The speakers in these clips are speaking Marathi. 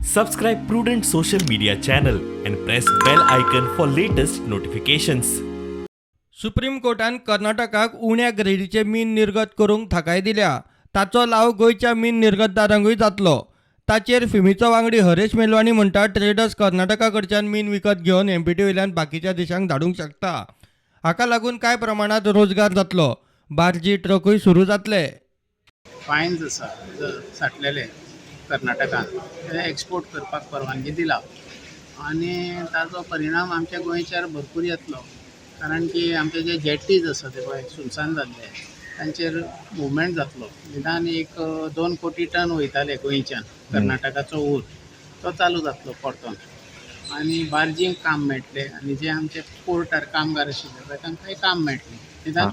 Subscribe Prudent Social Media channel and press bell icon for latest notifications. Supreme कोर्टान कर्नाटकाक उण्या ग्रेडीचे मीन निर्गत करूंक थाकाय दिल्या. ताचो लाव गोंयच्या मीन निर्गतदारांकूय जातलो. ताचेर फिमीचो वांगडी हरेश मेलवाणी म्हणटा ट्रेडर्स कर्नाटका कडच्यान मीन विकत घेवन एमपीटी वयल्यान बाकीच्या देशांक धाडूंक शकता. हाका लागून कांय प्रमाणात रोजगार जातलो. बार्जी ट्रकूय सुरू जातले. फायन्स आसा साठलेले कर्नाटकान ते एक्सपोर्ट करपाक परवानगी दिला आनी ताजो परिणाम आमच्या गोंयचेर भरपूर येतलो. कारण की आमचे जे जेटीज आसा ते पळय सुनसान जाल्ले तांचेर मुवमेंट जातलो. निदान 1-2 कोटी टन वयताले गोंयच्यान कर्नाटकाचो ऊस तो चालू जातलो परतून आनी बार्जींक काम मेळटलें आनी जे आमचे पोर्टार कामगार आशिल्ले पळय तांकांय काम मेळटलें. निदान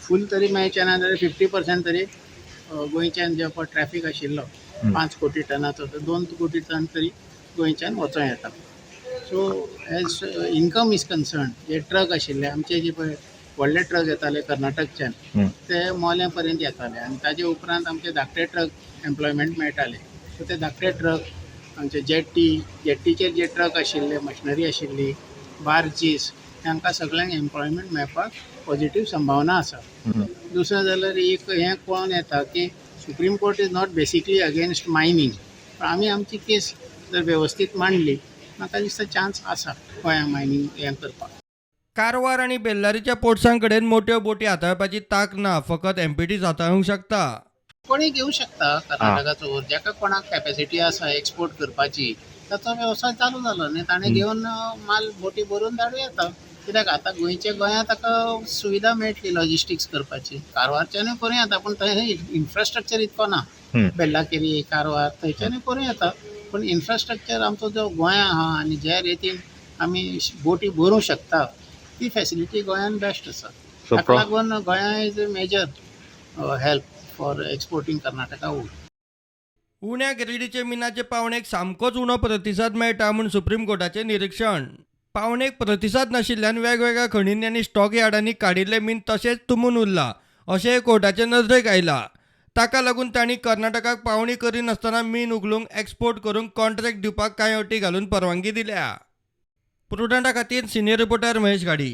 फूल तरी मेळचें ना जाल्यार 50% तरी गोंयच्यान जे पळय ट्रॅफीक आशिल्लो 5 कोटी टनाचो तर 2 कोटी टन तरी गोंयच्यान वचों येता. So as income is concern जे ट्रक आशिल्ले आमचे जे पळय व्हडले ट्रक येताले कर्नाटकच्यान ते मोल्या पर्यंत येताले आनी ताजे उपरांत आमचे धाकटे ट्रक एम्प्लॉयमेंट मेळटाले. सो ते धाकटे ट्रक आमचे जेट्टीचेर जे ट्रक आशिल्ले मशिनरी आशिल्ली बार्जीस तांकां सगळ्यांक एम्प्लॉयमेंट मेळपाक पॉझिटीव संभावना आसा. दुसरें जाल्यार एक हें कळोन येता की supreme court is not basically against mining. आमी आमची केस जर वेवस्थीत मांडली म्हाका दिसता चान्स आसा गोंया मायनींग हें करपाक. कारवार आनी बेल्लारीच्या पोर्ट्सां कडेन मोठ्यो बोटी हाताळपाची तांक ना. फकत एमपीटीच हाताळूंक शकता. कोणी घेवं शकता कर्नाटकाचो ऊस. जाका कोणाक कॅपॅसिटी आसा एक्सपोर्ट करपाची ताचो वेवसाय चालू जालो न्ही ताणें घेवन माल बोटी भरून धाडूं येता. कित्याक आतां गोंयांत ताका सुविधा मेळटली लॉजिस्टिक्स करपाची. कारवारच्यानूय करूं येता पूण थंय इन्फ्रास्ट्रक्चर इतको ना. बेल्लाकेरी कारवार थंयच्यानूय करूं येता पूण इन्फ्रास्ट्रक्चर आमचो जो गोंयां आहा आनी जे रितीन आमी बोटी भरूंक शकता ती फॅसिलिटी गोंयान बेस्ट आसा. ताका लागून गोंया is a major help for exporting Karnataka ऊस. उण्या ग्रेडीचे मिनाचे पावणेक सामकोच उणो प्रतिसाद मेळटा म्हूण सुप्रीम कोर्टाचें निरीक्षण. पावणेक प्रतिसाद नाशिल्ल्यान वेगवेगळ्या खणींनी आनी स्टॉक यार्डांनी काडिल्ले मीन तशेंच तुंबून उरला अशेंय कोर्टाचे नजरेक आयला. ताका लागून तांणी कर्नाटकाक पावणी करिनासतना मीन उखलूंक एक्सपोर्ट करूंक कॉन्ट्रॅक्ट दिवपाक कांय अटी घालून परवानगी दिल्या. प्रुडंटा खातीर सिनियर रिपोर्टर महेश गाडी.